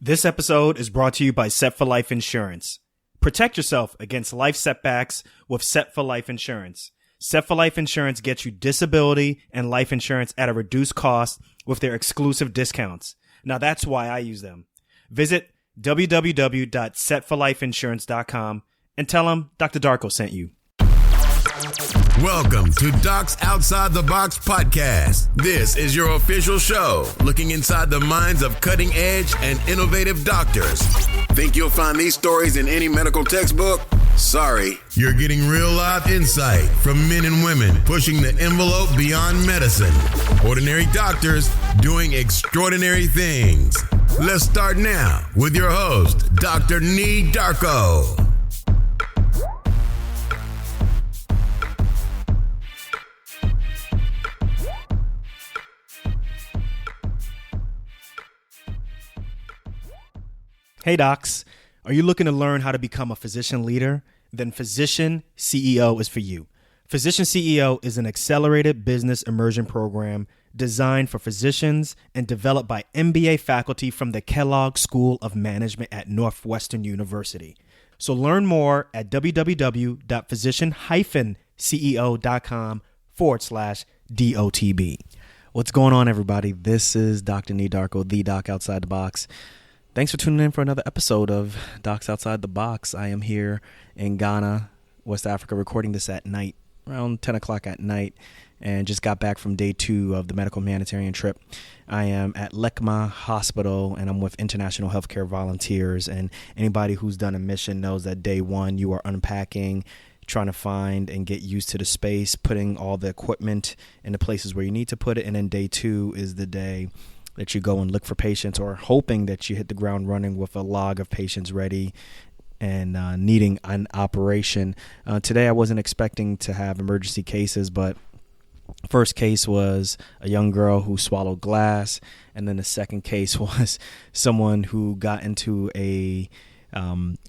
This episode is brought to you by Set for Life Insurance. Protect yourself against life setbacks with Set for Life Insurance. Set for Life Insurance gets you disability and life insurance at a reduced cost with their exclusive discounts. Now that's why I use them. Visit www.setforlifeinsurance.com and tell them Dr. Darko sent you. Welcome to Docs Outside the Box podcast. This is your official show, looking inside the minds of cutting-edge and innovative doctors. Think you'll find these stories in any medical textbook? Sorry. You're getting real live insight from men and women pushing the envelope beyond medicine. Ordinary doctors doing extraordinary things. Let's start now with your host, Dr. Lume Deodorant. Hey docs, are you looking to learn how to become a physician leader? Then Physician CEO is for you. Physician CEO is an accelerated business immersion program designed for physicians and developed by MBA faculty from the Kellogg School of Management at Northwestern University. So learn more at www.physician-ceo.com/DOTB. What's going on, everybody? This is Dr. Lume Deodorant, the Doc Outside the Box. Thanks for tuning in for another episode of Docs Outside the Box. I am here in Ghana, West Africa, recording this at night, around 10 o'clock at night, and just got back from day 2 of the medical humanitarian trip. I am at Lekma Hospital, and I'm with International Healthcare Volunteers, and anybody who's done a mission knows that day 1, you are unpacking, trying to find and get used to the space, putting all the equipment in the places where you need to put it, and then day 2 is the day that you go and look for patients, or hoping that you hit the ground running with a log of patients ready and needing an operation. Today I wasn't expecting to have emergency cases, but first case was a young girl who swallowed glass, and then the second case was someone who got into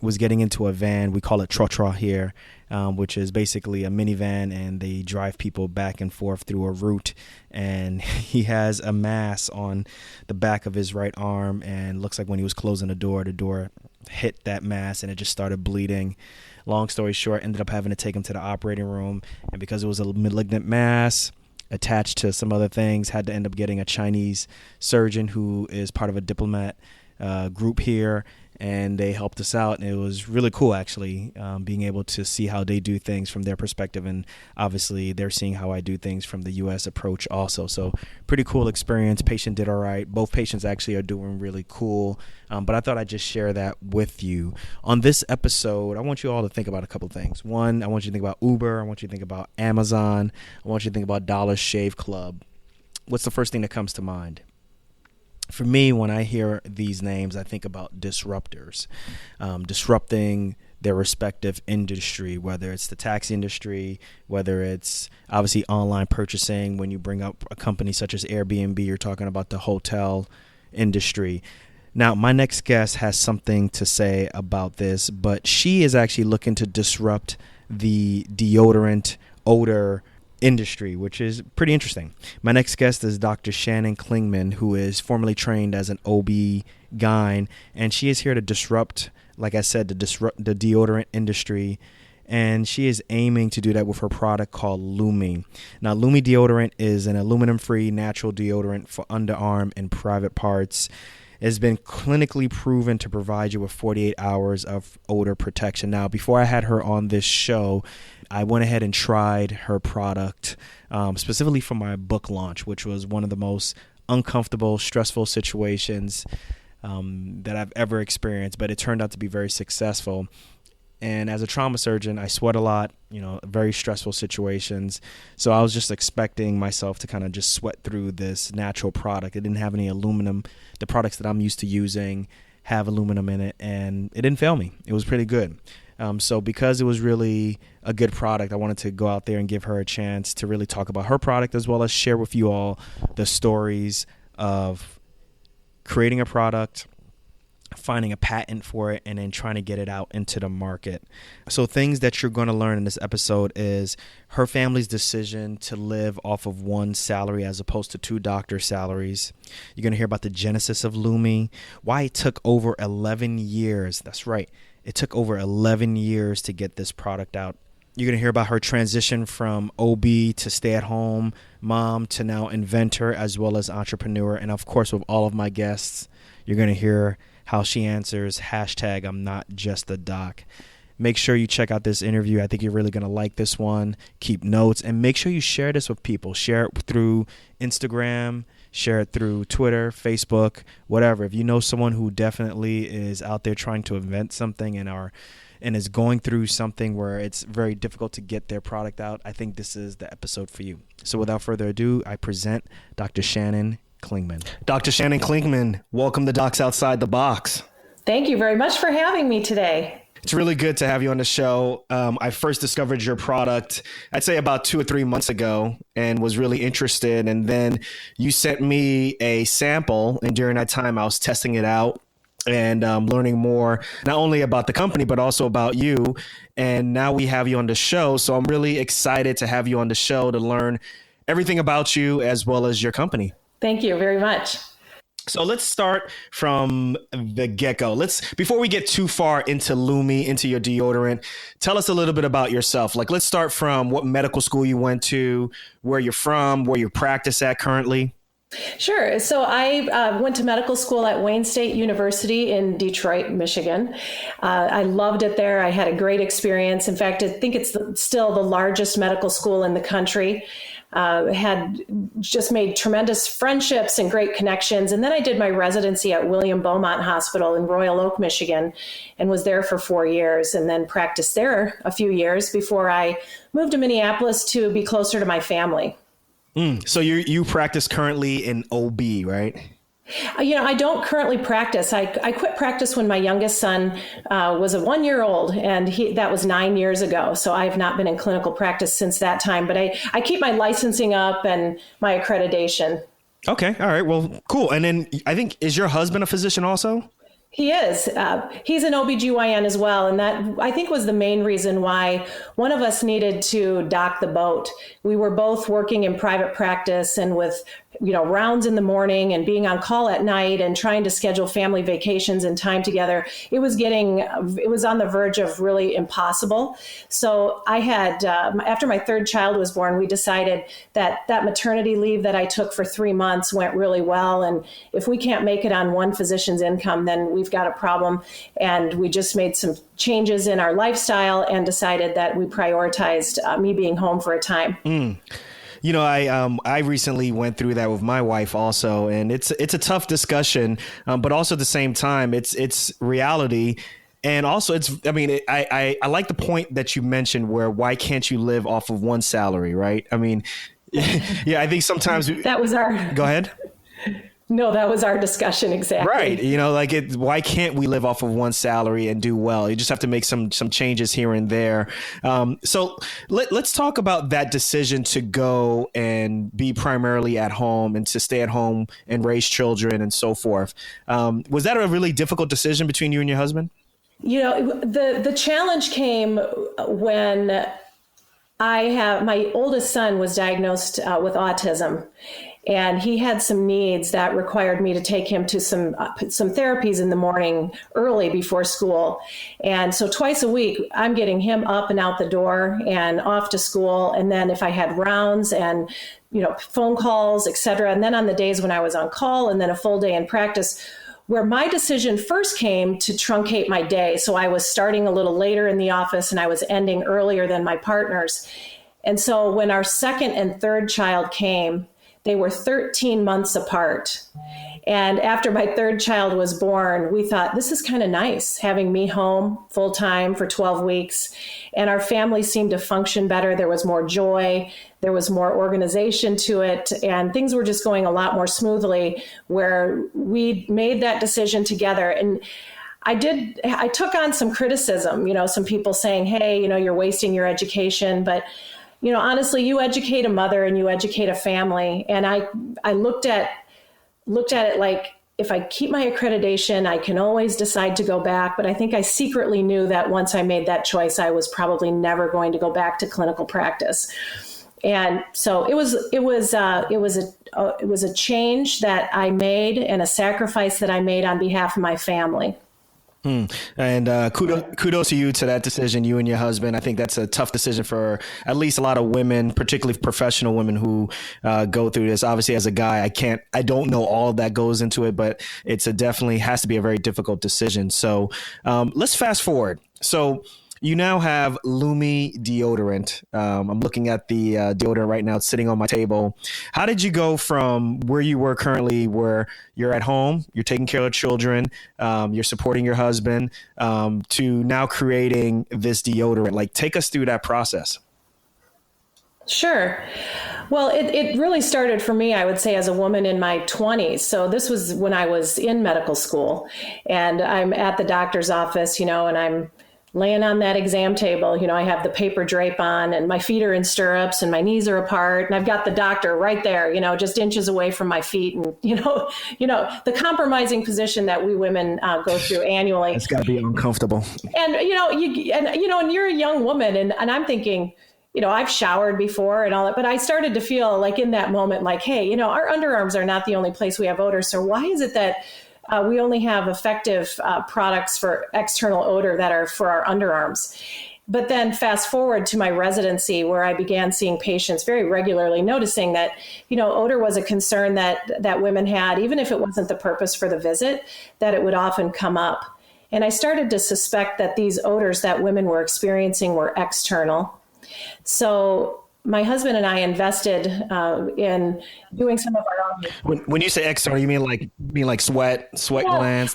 was getting into a van. We call it trotro here, which is basically a minivan, and they drive people back and forth through a route. And he has a mass on the back of his right arm, and looks like when he was closing the door hit that mass, and it just started bleeding. Long story short, ended up having to take him to the operating room, and because it was a malignant mass attached to some other things, had to end up getting a Chinese surgeon who is part of a diplomat group here, and they helped us out, and it was really cool, actually, being able to see how they do things from their perspective, and obviously they're seeing how I do things from the U.S. approach also. So pretty cool experience. Patient did all right. Both patients actually are doing really cool, but I thought I'd just share that with you. On this episode, I want you all to think about a couple things. One, I want you to think about Uber. I want you to think about Amazon. I want you to think about Dollar Shave Club. What's the first thing that comes to mind? For me, when I hear these names, I think about disruptors, disrupting their respective industry, whether it's the taxi industry, whether it's obviously online purchasing. When you bring up a company such as Airbnb, you're talking about the hotel industry. Now, my next guest has something to say about this, but she is actually looking to disrupt the deodorant odor industry, which is pretty interesting. My next guest is Dr. Shannon Klingman, who is formerly trained as an OB-GYN, and she is here to disrupt, like I said, to disrupt the deodorant industry, and she is aiming to do that with her product called Lume. Now, Lume Deodorant is an aluminum-free natural deodorant for underarm and private parts. It has been clinically proven to provide you with 48 hours of odor protection. Now, before I had her on this show, I went ahead and tried her product specifically for my book launch, which was one of the most uncomfortable, stressful situations that I've ever experienced, but it turned out to be very successful. And as a trauma surgeon, I sweat a lot, very stressful situations. So I was just expecting myself to kind of just sweat through this natural product. It didn't have any aluminum. The products that I'm used to using have aluminum in it, and it didn't fail me. It was pretty good. So because it was really a good product, I wanted to go out there and give her a chance to really talk about her product, as well as share with you all the stories of creating a product, finding a patent for it, and then trying to get it out into the market. So things that you're going to learn in this episode is her family's decision to live off of one salary as opposed to two doctor salaries. You're going to hear about the genesis of Lume, why it took over 11 years. That's right. It took over 11 years to get this product out. You're going to hear about her transition from OB to stay-at-home mom to now inventor as well as entrepreneur. And of course, with all of my guests, you're going to hear how she answers hashtag I'm not just a doc. Make sure you check out this interview. I think you're really going to like this one. Keep notes and make sure you share this with people. Share it through Instagram, share it through Twitter, Facebook, whatever. If you know someone who definitely is out there trying to invent something and is going through something where it's very difficult to get their product out, I think this is the episode for you. So without further ado, I present Dr. Shannon Klingman. Dr. Shannon Klingman, welcome to Docs Outside the Box. Thank you very much for having me today. It's really good to have you on the show. I first discovered your product, I'd say about 2 or 3 months ago, and was really interested. And then you sent me a sample, and during that time I was testing it out and learning more, not only about the company, but also about you. And now we have you on the show. So I'm really excited to have you on the show to learn everything about you as well as your company. Thank you very much. So let's start from the get-go. Before we get too far into Lume, into your deodorant, tell us a little bit about yourself. Let's start from what medical school you went to, where you're from, where you practice at currently. Sure. So I went to medical school at Wayne State University in Detroit, Michigan. I loved it there. I had a great experience. In fact, I think it's still the largest medical school in the country. Had just made tremendous friendships and great connections. And then I did my residency at William Beaumont Hospital in Royal Oak, Michigan, and was there for 4 years and then practiced there a few years before I moved to Minneapolis to be closer to my family. So you practice currently in OB, right? I don't currently practice. I quit practice when my youngest son was a 1 year old, and that was 9 years ago. So I've not been in clinical practice since that time, but I keep my licensing up and my accreditation. Okay. All right. Well, cool. And then I think, is your husband a physician also? He is. He's an OBGYN as well. And that, I think, was the main reason why one of us needed to dock the boat. We were both working in private practice and with rounds in the morning and being on call at night and trying to schedule family vacations and time together. It was on the verge of really impossible. So I had, after my third child was born, we decided that maternity leave that I took for 3 months went really well. And if we can't make it on one physician's income, then we've got a problem. And we just made some changes in our lifestyle and decided that we prioritized me being home for a time. I recently went through that with my wife also, and it's a tough discussion, but also at the same time, it's reality. And also I like the point that you mentioned where why can't you live off of one salary, right? I mean, yeah, I think sometimes that was go ahead. No, that was our discussion. Exactly. Right. Why can't we live off of one salary and do well? You just have to make some changes here and there. So let's talk about that decision to go and be primarily at home and to stay at home and raise children and so forth. Was that a really difficult decision between you and your husband? The challenge came when my oldest son was diagnosed with autism. And he had some needs that required me to take him to some therapies in the morning early before school. And so twice a week, I'm getting him up and out the door and off to school. And then if I had rounds and, phone calls, et cetera. And then on the days when I was on call and then a full day in practice, where my decision first came to truncate my day. So I was starting a little later in the office and I was ending earlier than my partners. And so when our second and third child came, they were 13 months apart. And after my third child was born, we thought, this is kind of nice, having me home full time for 12 weeks. And our family seemed to function better. There was more joy. There was more organization to it. And things were just going a lot more smoothly where we made that decision together. And I took on some criticism, some people saying, hey, you're wasting your education. But honestly, you educate a mother and you educate a family. And I looked at it like if I keep my accreditation, I can always decide to go back. But I think I secretly knew that once I made that choice, I was probably never going to go back to clinical practice. And so it was a change that I made and a sacrifice that I made on behalf of my family. And kudos to you to that decision, you and your husband. I think that's a tough decision for at least a lot of women, particularly professional women who go through this. Obviously, as a guy, I don't know all that goes into it, but it's definitely has to be a very difficult decision. So let's fast forward. So you now have Lume Deodorant. I'm looking at the deodorant right now. It's sitting on my table. How did you go from where you were currently, where you're at home, you're taking care of children, you're supporting your husband, to now creating this deodorant? Like, take us through that process. Sure. Well, it really started for me, I would say, as a woman in my 20s. So this was when I was in medical school, and I'm at the doctor's office, and I'm laying on that exam table. I have the paper drape on and my feet are in stirrups and my knees are apart. And I've got the doctor right there, just inches away from my feet. And, the compromising position that we women go through annually. It's got to be uncomfortable. And, and you're a young woman and I'm thinking, I've showered before and all that, but I started to feel like in that moment, like, hey, our underarms are not the only place we have odor. So why is it that we only have effective products for external odor that are for our underarms? But then fast forward to my residency, where I began seeing patients very regularly, noticing that, odor was a concern that women had, even if it wasn't the purpose for the visit, that it would often come up. And I started to suspect that these odors that women were experiencing were external. So my husband and I invested in doing some of our own. When you say external, you mean like sweat glands, things like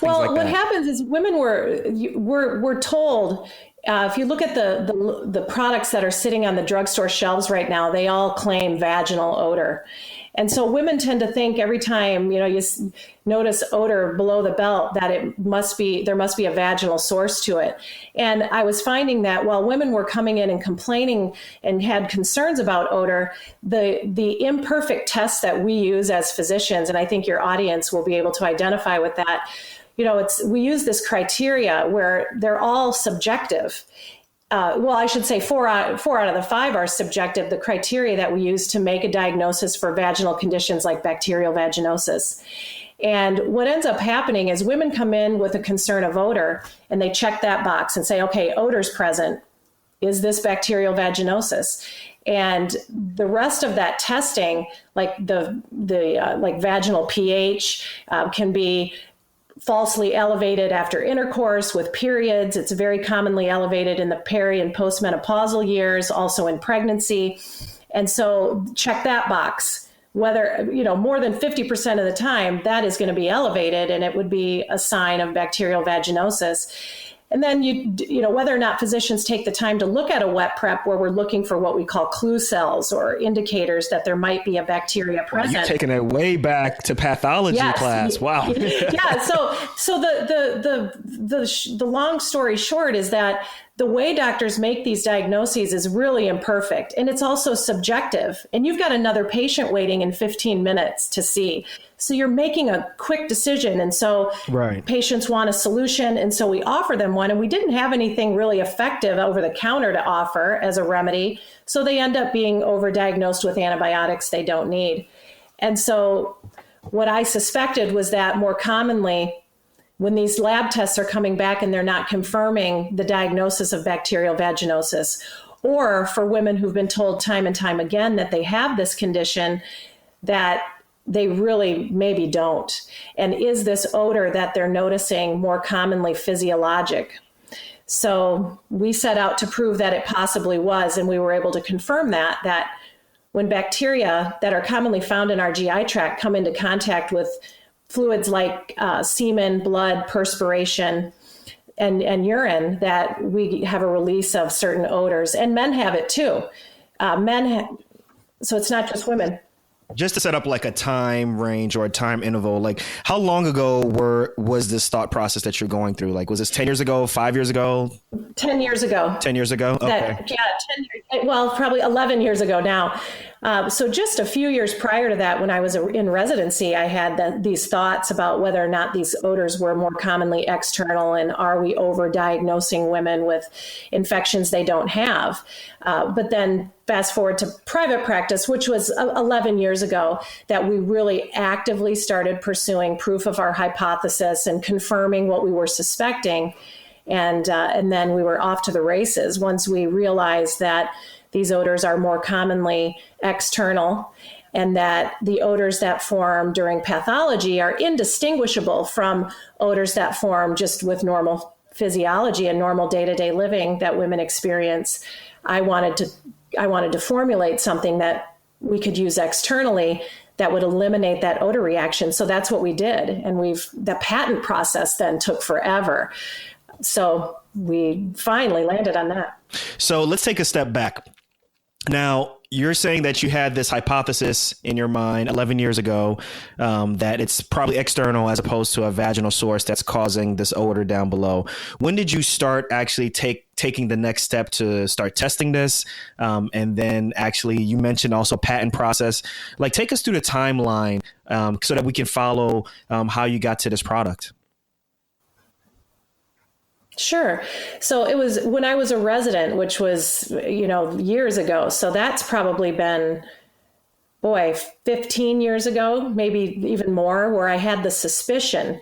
that? Well, what happens is women were told, if you look at the products that are sitting on the drugstore shelves right now, they all claim vaginal odor. And so women tend to think every time, you notice odor below the belt that there must be a vaginal source to it. And I was finding that while women were coming in and complaining and had concerns about odor, the imperfect tests that we use as physicians, and I think your audience will be able to identify with that, we use this criteria where they're all subjective. I should say four out of the 5 are subjective, the criteria that we use to make a diagnosis for vaginal conditions like bacterial vaginosis. And what ends up happening is women come in with a concern of odor and they check that box and say, okay, odor's present. Is this bacterial vaginosis? And the rest of that testing, like like vaginal pH, can be falsely elevated after intercourse with periods. It's very commonly elevated in the peri and postmenopausal years, also in pregnancy. And so check that box. Whether, more than 50% of the time, that is going to be elevated and it would be a sign of bacterial vaginosis. And then, whether or not physicians take the time to look at a wet prep where we're looking for what we call clue cells or indicators that there might be a bacteria present. You're taking it way back to pathology class. Wow. Yeah. So the long story short is that the way doctors make these diagnoses is really imperfect, and it's also subjective. And you've got another patient waiting in 15 minutes to see. So you're making a quick decision. And so Patients want a solution. And so we offer them one. And we didn't have anything really effective over the counter to offer as a remedy. So they end up being overdiagnosed with antibiotics they don't need. And so what I suspected was that more commonly, when these lab tests are coming back and they're not confirming the diagnosis of bacterial vaginosis, or for women who've been told time and time again that they have this condition, that they really maybe don't. And is this odor that they're noticing more commonly physiologic? So we set out to prove that it possibly was, and we were able to confirm that when bacteria that are commonly found in our GI tract come into contact with fluids like semen, blood, perspiration, and urine, that we have a release of certain odors. And men have it too. So it's not just women. Just to set up like a time range or a time interval, like how long ago was this thought process that you're going through? Like, was this 10 years ago, 5 years ago? 10 years ago. 10 years ago? Okay. Well, probably 11 years ago now. So just a few years prior to that, when I was in residency, I had these thoughts about whether or not these odors were more commonly external, and are we over-diagnosing women with infections they don't have? But then fast forward to private practice, which was 11 years ago, that we really actively started pursuing proof of our hypothesis and confirming what we were suspecting. And then we were off to the races once we realized that these odors are more commonly external, and that the odors that form during pathology are indistinguishable from odors that form just with normal physiology and normal day-to-day living that women experience. I wanted to formulate something that we could use externally that would eliminate that odor reaction. So that's what we did. And the patent process then took forever. So we finally landed on that. So let's take a step back. Now, you're saying that you had this hypothesis in your mind 11 years ago, that it's probably external as opposed to a vaginal source that's causing this odor down below. When did you start actually taking the next step to start testing this? And then actually, you mentioned also patent process. Like, take us through the timeline so that we can follow how you got to this product. Sure. So it was when I was a resident, which was, years ago. So that's probably been, 15 years ago, maybe even more, where I had the suspicion.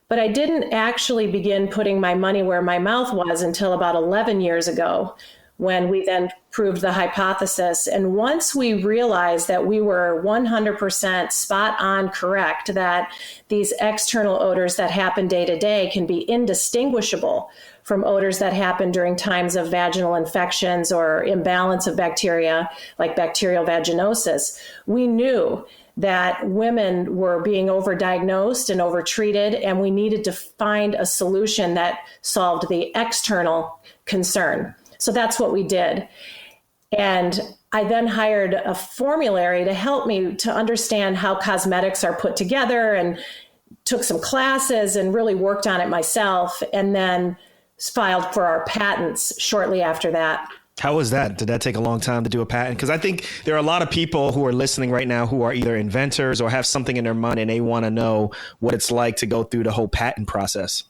But I didn't actually begin putting my money where my mouth was until about 11 years ago, when we then proved the hypothesis. And once we realized that we were 100% spot on correct, that these external odors that happen day to day can be indistinguishable from odors that happen during times of vaginal infections or imbalance of bacteria, like bacterial vaginosis, we knew that women were being overdiagnosed and overtreated, and we needed to find a solution that solved the external concern. So that's what we did. And I then hired a formulary to help me to understand how cosmetics are put together, and took some classes and really worked on it myself, and then filed for our patents shortly after that. How was that? Did that take a long time to do a patent? Because I think there are a lot of people who are listening right now who are either inventors or have something in their mind and they want to know what it's like to go through the whole patent process.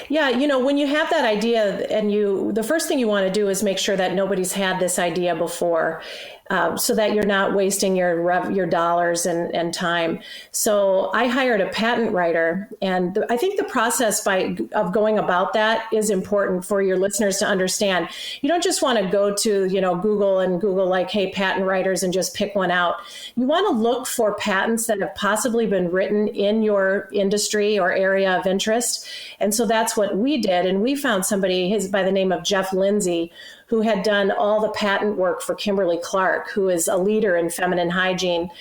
Yeah, when you have that idea, and the first thing you want to do is make sure that nobody's had this idea before, so that you're not wasting your dollars and time. So I hired a patent writer, and I think the process of going about that is important for your listeners to understand. You don't just want to go to Google and Google like, hey, patent writers, and just pick one out. You want to look for patents that have possibly been written in your industry or area of interest. And so that's what we did. And we found somebody by the name of Jeff Lindsay, who had done all the patent work for Kimberly-Clark, who is a leader in feminine hygiene.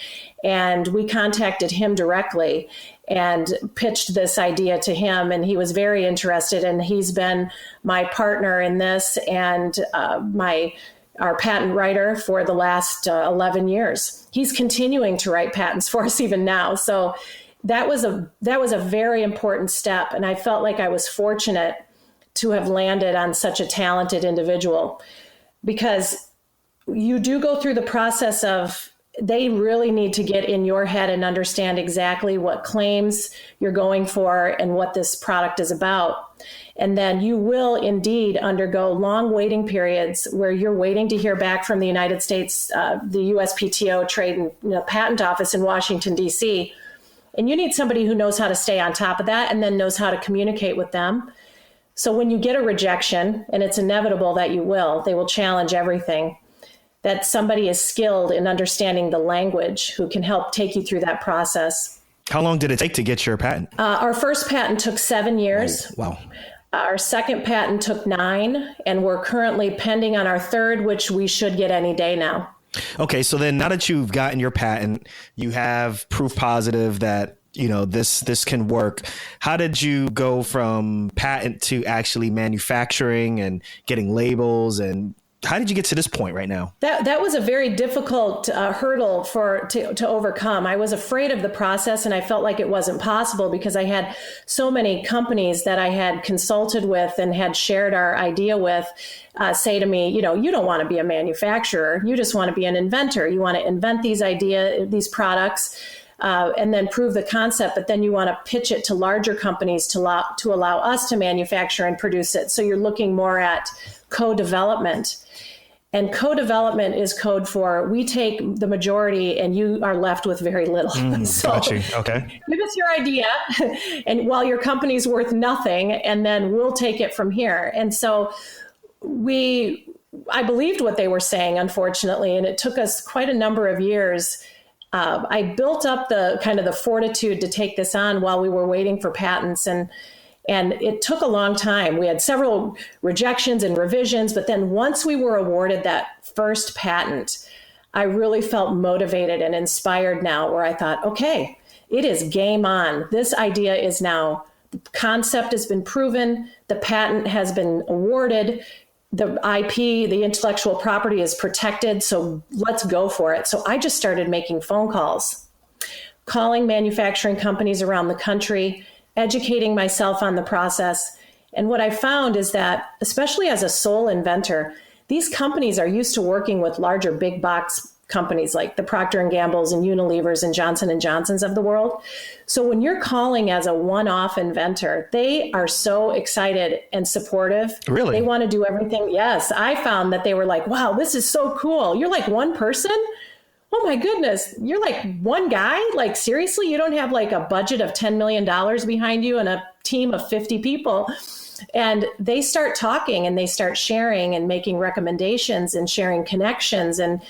And we contacted him directly and pitched this idea to him. And he was very interested. And he's been my partner in this and our patent writer for the last 11 years. He's continuing to write patents for us even now. So that was a very important step. And I felt like I was fortunate to have landed on such a talented individual, because you do go through the process of, they really need to get in your head and understand exactly what claims you're going for and what this product is about. And then you will indeed undergo long waiting periods where you're waiting to hear back from the United States, the USPTO Trade and Patent Office in Washington, D.C. And you need somebody who knows how to stay on top of that and then knows how to communicate with them. So when you get a rejection, and it's inevitable that they will challenge everything, that somebody is skilled in understanding the language who can help take you through that process. How long did it take to get your patent? Our first patent took 7 years. Wow. Our second patent took 9, and we're currently pending on our third, which we should get any day now. Okay, so then now that you've gotten your patent, you have proof positive that this can work. How did you go from patent to actually manufacturing and getting labels and how did you get to this point right now? That was a very difficult hurdle to overcome. I was afraid of the process, and I felt like it wasn't possible because I had so many companies that I had consulted with and had shared our idea with say to me, you don't want to be a manufacturer. You just want to be an inventor. You want to invent these products, and then prove the concept, but then you want to pitch it to larger companies to allow us to manufacture and produce it. So you're looking more at co-development. And co-development is code for we take the majority and you are left with very little. So got you. Okay. Give us your idea, and while your company's worth nothing, and then we'll take it from here. And so I believed what they were saying, unfortunately, and it took us quite a number of years. I built up the fortitude to take this on while we were waiting for patents, and it took a long time. We had several rejections and revisions, but then once we were awarded that first patent, I really felt motivated and inspired now, where I thought, okay, it is game on. This idea is now, the concept has been proven, the patent has been awarded, the IP, the intellectual property is protected, so let's go for it. So I just started making phone calls, calling manufacturing companies around the country, educating myself on the process. And what I found is that, especially as a sole inventor, these companies are used to working with larger big box companies like the Procter & Gamble's and Unilevers and Johnson & Johnson's of the world. So when you're calling as a one-off inventor, they are so excited and supportive. Really? They want to do everything. Yes, I found that they were like, wow, this is so cool. You're like one person? Oh my goodness, you're like one guy? Like seriously, you don't have like a budget of $10 million behind you and a team of 50 people. And they start talking and they start sharing and making recommendations and sharing connections. And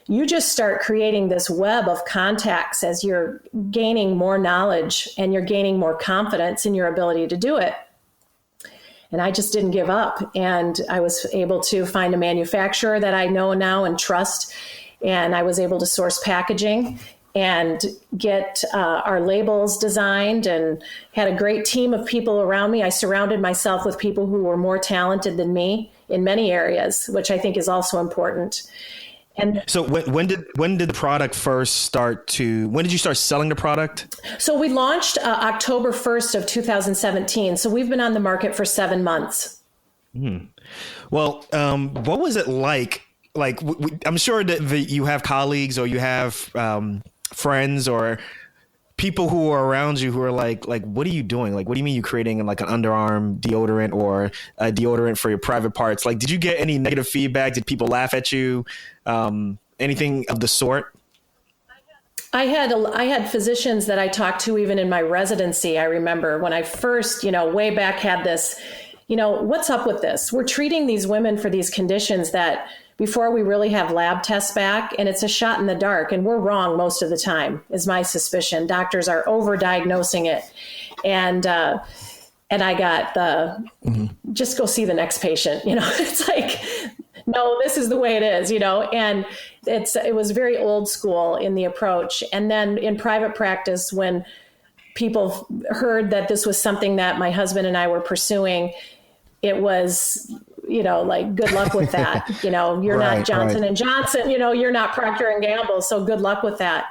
you just start creating this web of contacts as you're gaining more knowledge and you're gaining more confidence in your ability to do it. And I just didn't give up. And I was able to find a manufacturer that I know now and trust. And I was able to source packaging and get our labels designed, and had a great team of people around me. I surrounded myself with people who were more talented than me in many areas, which I think is also important. And so when did the product first start when did you start selling the product? So we launched October 1st of 2017. So we've been on the market for 7 months. Well, what was it like? Like, I'm sure that you have colleagues or you have friends or people who are around you who are like, what are you doing? Like, what do you mean you're creating like an underarm deodorant or a deodorant for your private parts? Like, did you get any negative feedback? Did people laugh at you? Anything of the sort? I had physicians that I talked to even in my residency. I remember when I first, way back had this, what's up with this? We're treating these women for these conditions that before we really have lab tests back, and it's a shot in the dark, and we're wrong most of the time, is my suspicion. Doctors are over-diagnosing it. And I got just go see the next patient. It's like, no, this is the way it is, and it was very old school in the approach. And then in private practice, when people heard that this was something that my husband and I were pursuing, it was, like, good luck with that. You're Right, not Johnson right. and Johnson, you're not Procter and Gamble. So good luck with that.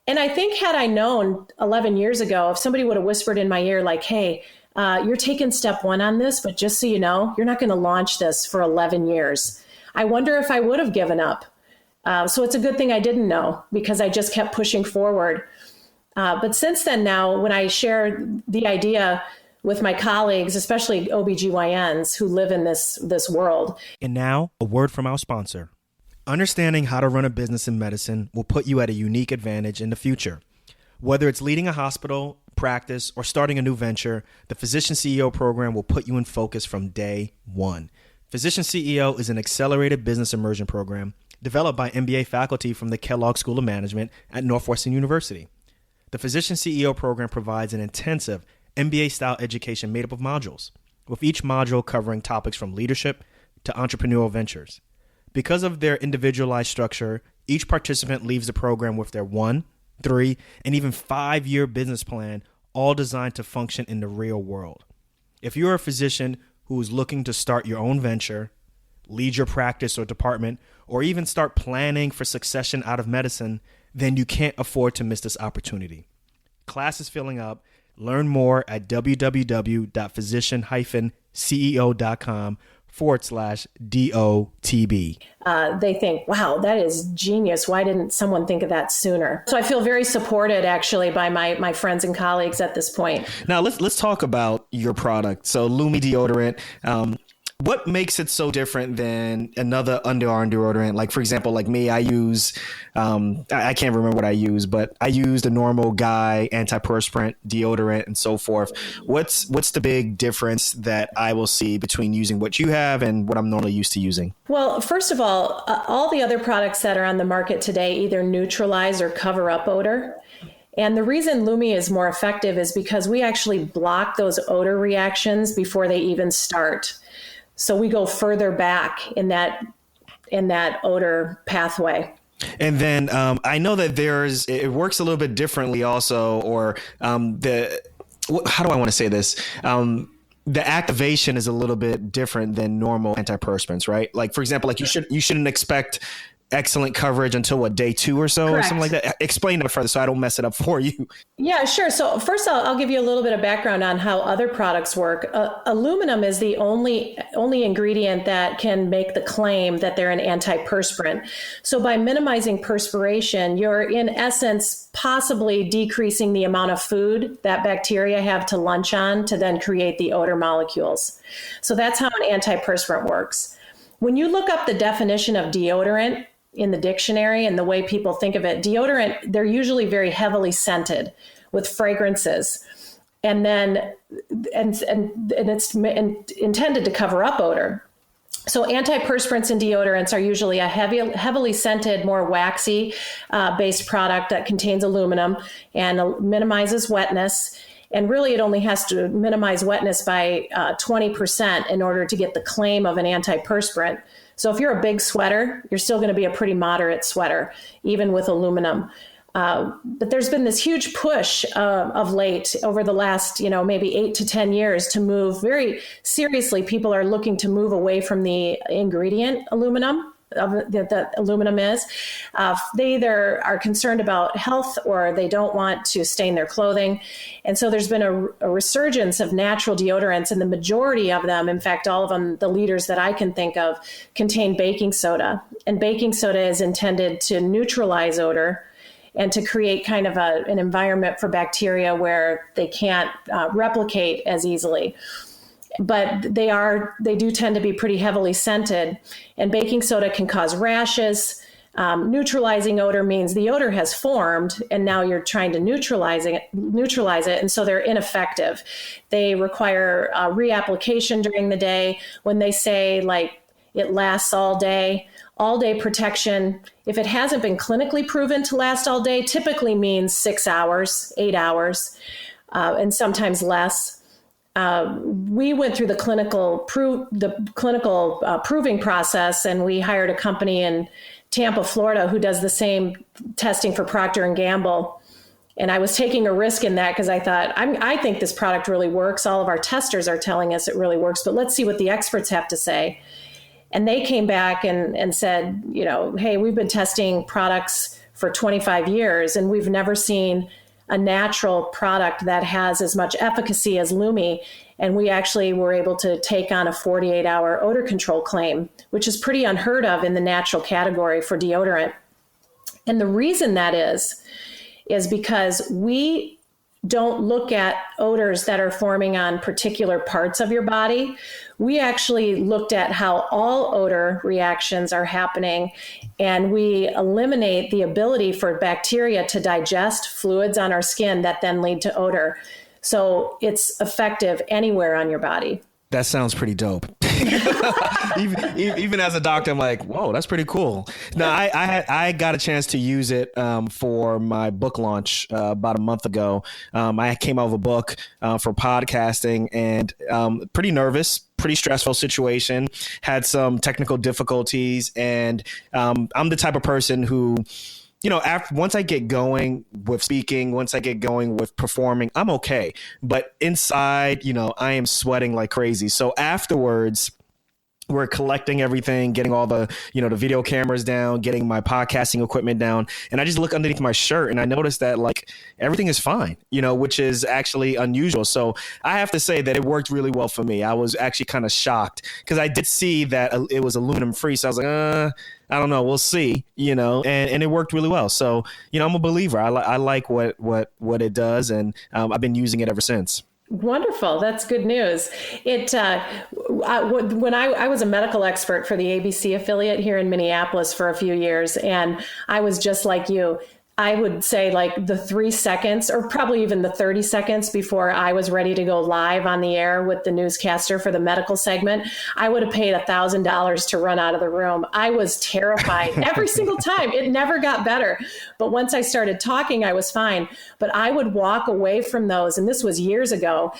And I think had I known 11 years ago, if somebody would have whispered in my ear, like, hey, you're taking step 1 on this, but just so you know, you're not going to launch this for 11 years. I wonder if I would have given up. So it's a good thing I didn't know, because I just kept pushing forward. But since then now, when I share the idea with my colleagues, especially OBGYNs who live in this world. And now, a word from our sponsor. Understanding how to run a business in medicine will put you at a unique advantage in the future. Whether it's leading a hospital, practice, or starting a new venture, the Physician CEO program will put you in focus from day one. Physician CEO is an accelerated business immersion program developed by MBA faculty from the Kellogg School of Management at Northwestern University. The Physician CEO program provides an intensive MBA-style education made up of modules, with each module covering topics from leadership to entrepreneurial ventures. Because of their individualized structure, each participant leaves the program with their 1, 3, and even 5-year business plan, all designed to function in the real world. If you're a physician who is looking to start your own venture, lead your practice or department, or even start planning for succession out of medicine, then you can't afford to miss this opportunity. Class is filling up. Learn more at www.physician-ceo.com/DOTB. They think, wow, that is genius. Why didn't someone think of that sooner? So I feel very supported actually by my friends and colleagues at this point. Now let's talk about your product. So Lume Deodorant. What makes it so different than another underarm deodorant? Like, for example, like me, I use, I can't remember what I use, but I use the normal guy antiperspirant deodorant and so forth. What's the big difference that I will see between using what you have and what I'm normally used to using? Well, first of all the other products that are on the market today either neutralize or cover up odor. And the reason Lume is more effective is because we actually block those odor reactions before they even start. So we go further back in that odor pathway. And then I know that it works a little bit differently also, or how do I want to say this? The activation is a little bit different than normal antiperspirants, right? Like, for example, like you shouldn't expect excellent coverage until day 2 or so. Correct. Or something like that. Explain that further so I don't mess it up for you. Yeah, sure. So first I'll give you a little bit of background on how other products work. Aluminum is the only ingredient that can make the claim that they're an antiperspirant. So by minimizing perspiration, you're in essence possibly decreasing the amount of food that bacteria have to lunch on to then create the odor molecules. So that's how an antiperspirant works. When you look up the definition of deodorant in the dictionary and the way people think of it, deodorant, they're usually very heavily scented with fragrances. And then, and it's intended to cover up odor. So antiperspirants and deodorants are usually a heavily scented, more waxy based product that contains aluminum and minimizes wetness. And really, it only has to minimize wetness by 20% in order to get the claim of an antiperspirant. So if you're a big sweater, you're still going to be a pretty moderate sweater, even with aluminum. But there's been this huge push of late over the last, maybe 8 to 10 years to move very seriously. People are looking to move away from the ingredient aluminum. That aluminum is. They either are concerned about health or they don't want to stain their clothing. And so there's been a resurgence of natural deodorants, and the majority of them, in fact, all of them, the leaders that I can think of, contain baking soda. And baking soda is intended to neutralize odor and to create kind of an environment for bacteria where they can't replicate as easily. But they do tend to be pretty heavily scented, and baking soda can cause rashes. Neutralizing odor means the odor has formed and now you're trying to neutralize it. And so they're ineffective. They require reapplication during the day. When they say like it lasts all day protection, if it hasn't been clinically proven to last all day, typically means 6 hours, 8 hours, and sometimes less. We went through the clinical proving process, and we hired a company in Tampa, Florida, who does the same testing for Procter & Gamble. And I was taking a risk in that because I thought, I think this product really works. All of our testers are telling us it really works, but let's see what the experts have to say. And they came back and said, hey, we've been testing products for 25 years, and we've never seen a natural product that has as much efficacy as Lume. And we actually were able to take on a 48-hour odor control claim, which is pretty unheard of in the natural category for deodorant. And the reason that is because we don't look at odors that are forming on particular parts of your body. We actually looked at how all odor reactions are happening, and we eliminate the ability for bacteria to digest fluids on our skin that then lead to odor. So it's effective anywhere on your body. That sounds pretty dope. even as a doctor, I'm like, whoa, that's pretty cool. Now, I got a chance to use it for my book launch about a month ago. I came out of a book for podcasting, and pretty nervous, pretty stressful situation, had some technical difficulties. And I'm the type of person who, once I get going with speaking, once I get going with performing, I'm okay. But inside, I am sweating like crazy. So afterwards, we're collecting everything, getting all the, the video cameras down, getting my podcasting equipment down. And I just look underneath my shirt and I noticed that like everything is fine, which is actually unusual. So I have to say that it worked really well for me. I was actually kind of shocked because I did see that it was aluminum free. So I was like, I don't know. We'll see, and it worked really well. So, I'm a believer. I like what it does. And I've been using it ever since. Wonderful. That's good news. When I was a medical expert for the ABC affiliate here in Minneapolis for a few years, and I was just like you. I would say like the 3 seconds or probably even the 30 seconds before I was ready to go live on the air with the newscaster for the medical segment, I would have paid $1,000 to run out of the room. I was terrified every single time. It never got better. But once I started talking, I was fine. But I would walk away from those. And this was years ago.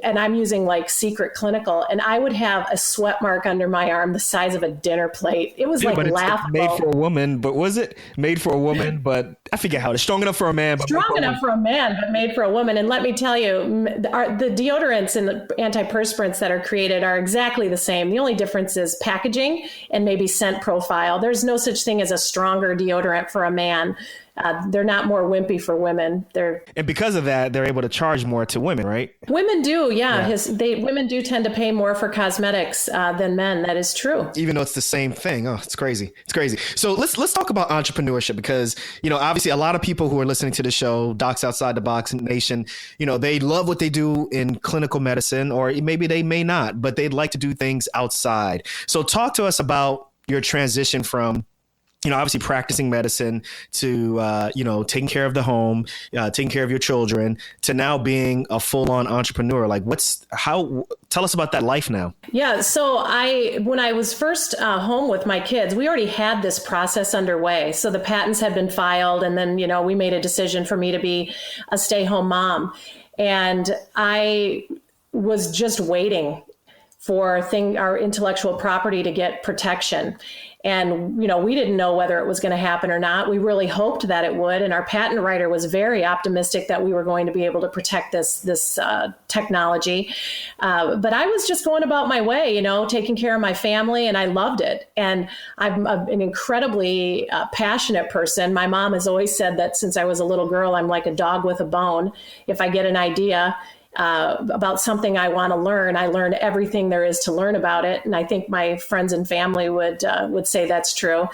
And I'm using like Secret Clinical, and I would have a sweat mark under my arm the size of a dinner plate. It was but laughable. It's made for a woman, but was it made for a woman? But I forget how it's strong enough for a man. But strong enough for a man, but made for a woman. And let me tell you, the deodorants and the antiperspirants that are created are exactly the same. The only difference is packaging and maybe scent profile. There's no such thing as a stronger deodorant for a man. They're not more wimpy for women. And because of that, they're able to charge more to women, right? Women do, yeah. Women do tend to pay more for cosmetics than men. That is true. Even though it's the same thing. Oh, it's crazy. It's crazy. So let's talk about entrepreneurship because, obviously a lot of people who are listening to the show, Docs Outside the Box Nation, they love what they do in clinical medicine, or maybe they may not, but they'd like to do things outside. So talk to us about your transition from obviously practicing medicine to, taking care of the home, taking care of your children to now being a full-on entrepreneur. Like tell us about that life now. Yeah. So when I was first home with my kids, we already had this process underway. So the patents had been filed and then, we made a decision for me to be a stay-home mom. And I was just waiting for our intellectual property to get protection. And, we didn't know whether it was going to happen or not. We really hoped that it would. And our patent writer was very optimistic that we were going to be able to protect this technology. But I was just going about my way, taking care of my family, and I loved it. And I'm an incredibly passionate person. My mom has always said that since I was a little girl, I'm like a dog with a bone. If I get an idea about something I want to learn, I learn everything there is to learn about it. And I think my friends and family would say that's true.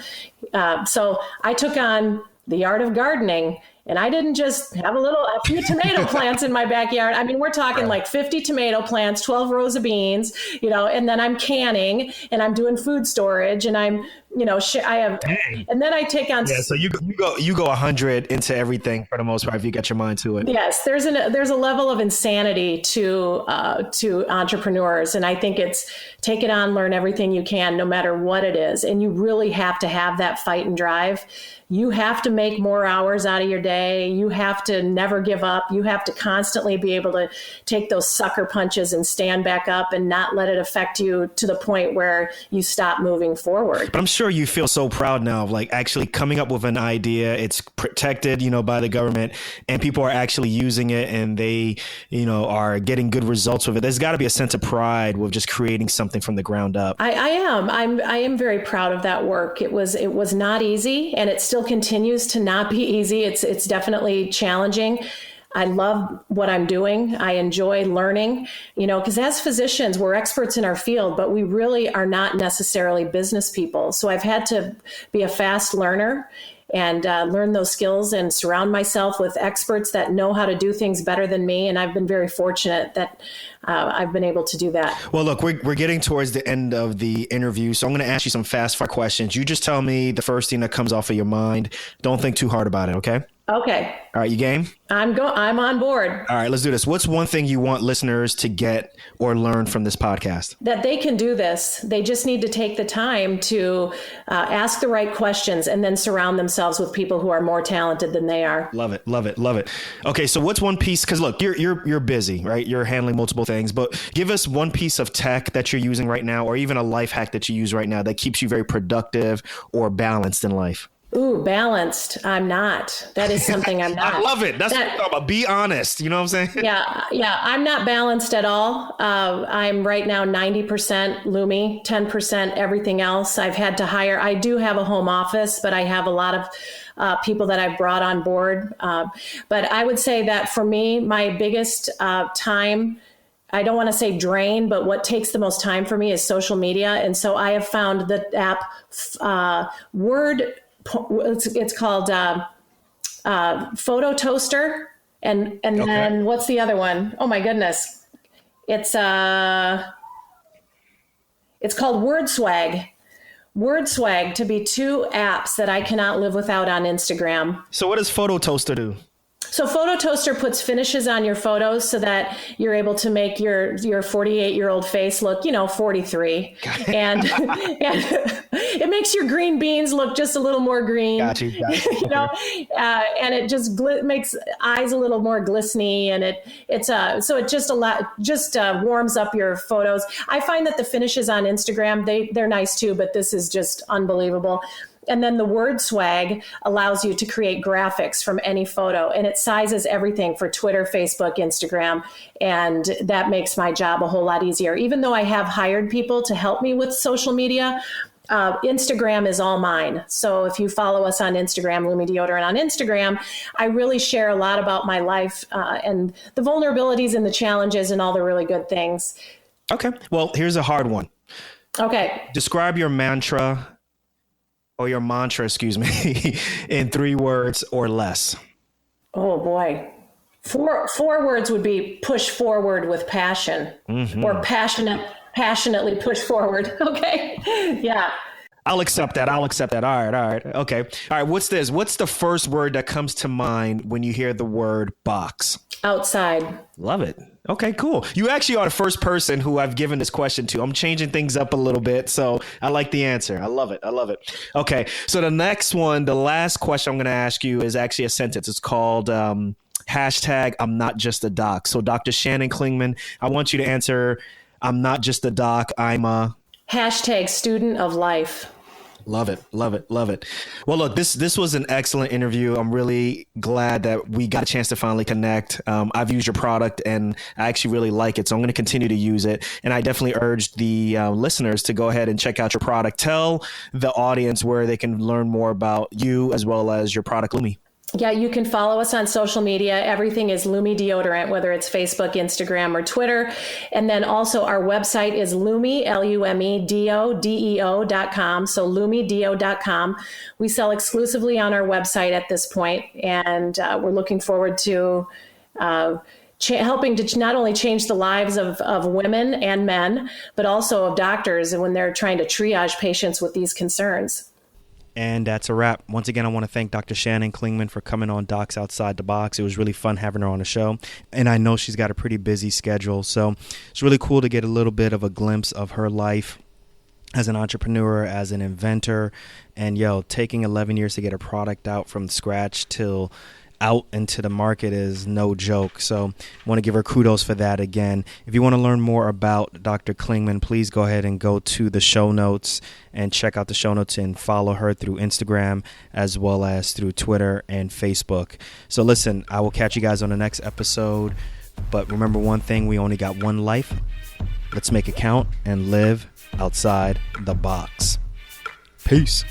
So I took on the art of gardening. And I didn't just have a few tomato plants in my backyard. I mean, we're talking like 50 tomato plants, 12 rows of beans, and then I'm canning and I'm doing food storage and I'm, I have, Dang. And then I take on. Yeah. So you go 100 into everything for the most part if you get your mind to it. Yes. There's a level of insanity to entrepreneurs. And I think it's take it on, learn everything you can, no matter what it is. And you really have to have that fight and drive. You have to make more hours out of your day. You have to never give up. You have to constantly be able to take those sucker punches and stand back up and not let it affect you to the point where you stop moving forward. But I'm sure you feel so proud now of like actually coming up with an idea. It's protected, by the government and people are actually using it and they, are getting good results with it. There's got to be a sense of pride with just creating something from the ground up. I am very proud of that work. It was not easy and it still continues to not be easy. It's definitely challenging. I love what I'm doing. I enjoy learning, because as physicians, we're experts in our field, but we really are not necessarily business people. So I've had to be a fast learner and learn those skills and surround myself with experts that know how to do things better than me. And I've been very fortunate that I've been able to do that. Well, look, we're getting towards the end of the interview, so I'm going to ask you some fast fire questions. You just tell me the first thing that comes off of your mind. Don't think too hard about it, okay? Okay. All right, you game? I'm on board. All right, let's do this. What's one thing you want listeners to get or learn from this podcast? That they can do this. They just need to take the time to ask the right questions and then surround themselves with people who are more talented than they are. Love it. Love it. Love it. Okay, so what's one piece? Because look, you're busy, right? You're handling multiple things, but give us one piece of tech that you're using right now, or even a life hack that you use right now that keeps you very productive or balanced in life. Ooh, balanced. I'm not. That is something I'm not. I love it. That's what I'm talking about. Be honest. You know what I'm saying? Yeah. I'm not balanced at all. I'm right now 90% Lume, 10% everything else. I've had to hire. I do have a home office, but I have a lot of people that I've brought on board. But I would say that for me, my biggest time, I don't want to say drain, but what takes the most time for me is social media. And so I have found the app Word. It's called Photo Toaster, and then what's the other one? Oh my goodness, it's called Word Swag. Word Swag to be two apps that I cannot live without on Instagram. So what does Photo Toaster do? So Photo Toaster puts finishes on your photos so that you're able to make your 48-year-old face look, 43. And it makes your green beans look just a little more green. Got you. And it just makes eyes a little more glistening, and so it just warms up your photos. I find that the finishes on Instagram, they're nice too, but this is just unbelievable. And then the Word Swag allows you to create graphics from any photo, and it sizes everything for Twitter, Facebook, Instagram. And that makes my job a whole lot easier. Even though I have hired people to help me with social media, Instagram is all mine. So if you follow us on Instagram, Lume Deodorant on Instagram, I really share a lot about my life and the vulnerabilities and the challenges and all the really good things. Okay. Well, here's a hard one. Okay. Describe your mantra, excuse me, in 3 words or less. Oh boy. 4 words would be push forward with passion, or passionately push forward. Okay. Yeah. I'll accept that. All right. Okay. All right. What's this? What's the first word that comes to mind when you hear the word box? Outside. Love it. Okay, cool. You actually are the first person who I've given this question to. I'm changing things up a little bit, so I like the answer. I love it. Okay, so the next one, the last question I'm going to ask you is actually a sentence. It's called hashtag I'm not just a doc. So Dr. Shannon Klingman, I want you to answer, I'm not just a doc, I'm a... Hashtag student of life. Love it. Well, look, this was an excellent interview. I'm really glad that we got a chance to finally connect. I've used your product and I actually really like it. So I'm going to continue to use it. And I definitely urge the listeners to go ahead and check out your product. Tell the audience where they can learn more about you as well as your product, Lume. Yeah, you can follow us on social media. Everything is Lume Deodorant, whether it's Facebook, Instagram, or Twitter. And then also our website is Lume, LUMEDEO.com. So LumeDeo.com. We sell exclusively on our website at this point, and we're looking forward to helping to not only change the lives of women and men, but also of doctors when they're trying to triage patients with these concerns. And that's a wrap. Once again, I want to thank Dr. Shannon Klingman for coming on Docs Outside the Box. It was really fun having her on the show. And I know she's got a pretty busy schedule. So it's really cool to get a little bit of a glimpse of her life as an entrepreneur, as an inventor. And taking 11 years to get a product out from scratch till out into the market is no joke. So I want to give her kudos for that again. If you want to learn more about Dr. Klingman, please go ahead and go to the show notes and check out the show notes and follow her through Instagram as well as through Twitter and Facebook. So listen, I will catch you guys on the next episode. But remember one thing, we only got one life. Let's make it count and live outside the box. Peace.